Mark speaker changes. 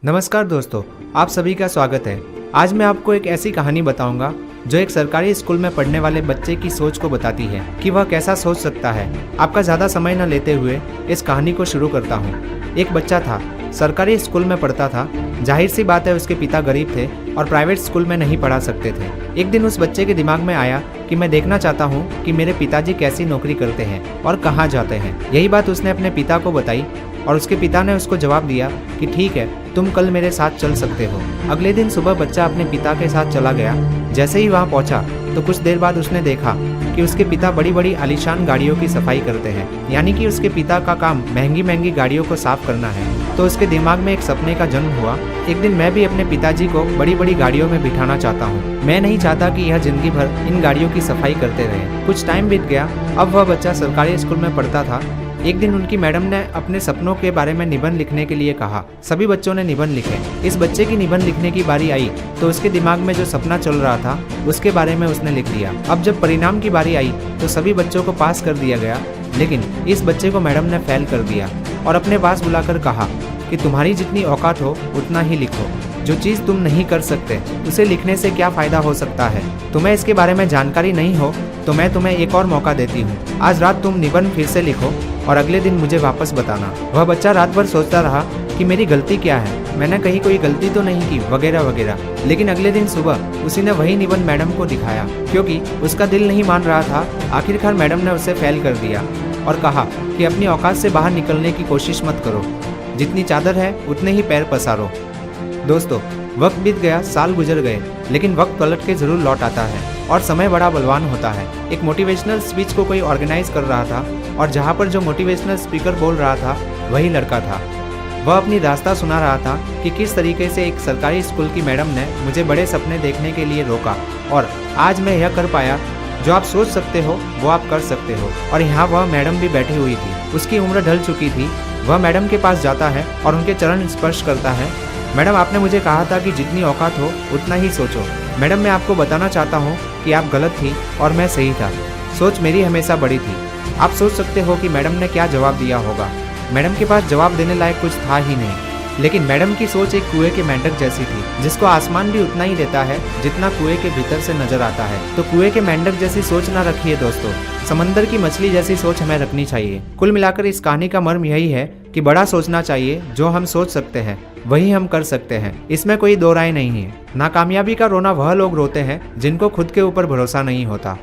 Speaker 1: नमस्कार दोस्तों, आप सभी का स्वागत है। आज मैं आपको एक ऐसी कहानी बताऊंगा जो एक सरकारी स्कूल में पढ़ने वाले बच्चे की सोच को बताती है कि वह कैसा सोच सकता है। आपका ज़्यादा समय न लेते हुए इस कहानी को शुरू करता हूँ। एक बच्चा था, सरकारी स्कूल में पढ़ता था। जाहिर सी बात है, उसके पिता गरीब थे और प्राइवेट स्कूल में नहीं पढ़ा सकते थे। एक दिन उस बच्चे के दिमाग में आया कि मैं देखना चाहता हूँ कि मेरे पिताजी कैसी नौकरी करते हैं और कहाँ जाते हैं। यही बात उसने अपने पिता को बताई और उसके पिता ने उसको जवाब दिया कि ठीक है, तुम कल मेरे साथ चल सकते हो। अगले दिन सुबह बच्चा अपने पिता के साथ चला गया। जैसे ही वहाँ पहुँचा तो कुछ देर बाद उसने देखा कि उसके पिता बड़ी बड़ी आलीशान गाड़ियों की सफाई करते हैं, यानी कि उसके पिता का काम महंगी महंगी गाड़ियों को साफ करना है। तो उसके दिमाग में एक सपने का जन्म हुआ, एक दिन मैं भी अपने पिताजी को बड़ी बड़ी गाड़ियों में बिठाना चाहता हूँ। मैं नहीं चाहता कि यह जिंदगी भर इन गाड़ियों की सफाई करते रहे। कुछ टाइम बीत गया। अब वह बच्चा सरकारी स्कूल में पढ़ता था। एक दिन उनकी मैडम ने अपने सपनों के बारे में निबंध लिखने के लिए कहा। सभी बच्चों ने निबंध लिखे। इस बच्चे की निबंध लिखने की बारी आई तो उसके दिमाग में जो सपना चल रहा था उसके बारे में उसने लिख दिया। अब जब परिणाम की बारी आई तो सभी बच्चों को पास कर दिया गया, लेकिन इस बच्चे को मैडम ने फेल कर दिया और अपने पास बुलाकर कहा कि तुम्हारी जितनी औकात हो उतना ही लिखो। जो चीज़ तुम नहीं कर सकते उसे लिखने से क्या फ़ायदा हो सकता है। तुम्हें इसके बारे में जानकारी नहीं हो तो मैं तुम्हें एक और मौका देती हूँ। आज रात तुम निबंध फिर से लिखो और अगले दिन मुझे वापस बताना। वह बच्चा रात भर सोचता रहा कि मेरी गलती क्या है, मैंने कहीं कोई गलती तो नहीं की, वगैरह वगैरह। लेकिन अगले दिन सुबह उसी ने वही निबंध मैडम को दिखाया क्योंकि उसका दिल नहीं मान रहा था। आखिरकार मैडम ने उसे फेल कर दिया और कहा कि अपनी औकात से बाहर निकलने की कोशिश मत करो, जितनी चादर है उतने ही पैर पसारो। दोस्तों, वक्त बीत गया, साल गुजर गए, लेकिन वक्त पलट के जरूर लौट आता है और समय बड़ा बलवान होता है। एक मोटिवेशनल स्पीच को कोई ऑर्गेनाइज कर रहा था और जहाँ पर जो मोटिवेशनल स्पीकर बोल रहा था वही लड़का था। वह अपनी दास्तां सुना रहा था कि किस तरीके से एक सरकारी स्कूल की मैडम ने मुझे बड़े सपने देखने के लिए रोका और आज मैं यह कर पाया। जो आप सोच सकते हो वो आप कर सकते हो। और यहाँ वह मैडम भी बैठी हुई थी। उसकी उम्र ढल चुकी थी। वह मैडम के पास जाता है और उनके चरण स्पर्श करता है। मैडम, आपने मुझे कहा था कि जितनी औकात हो उतना ही सोचो। मैडम, मैं आपको बताना चाहता हूँ कि आप गलत थी और मैं सही था। सोच मेरी हमेशा बड़ी थी। आप सोच सकते हो कि मैडम ने क्या जवाब दिया होगा। मैडम के पास जवाब देने लायक कुछ था ही नहीं, लेकिन मैडम की सोच एक कुएं के मेंढक जैसी थी, जिसको आसमान भी उतना ही देता है जितना कुएं के भीतर से नजर आता है। तो कुएं के मेंढक जैसी सोच ना रखिए दोस्तों, समंदर की मछली जैसी सोच हमें रखनी चाहिए। कुल मिलाकर इस कहानी का मर्म यही है कि बड़ा सोचना चाहिए। जो हम सोच सकते हैं वही हम कर सकते हैं, इसमें कोई दो राय नहीं है। नाकामयाबी का रोना वह लोग रोते हैं जिनको खुद के ऊपर भरोसा नहीं होता।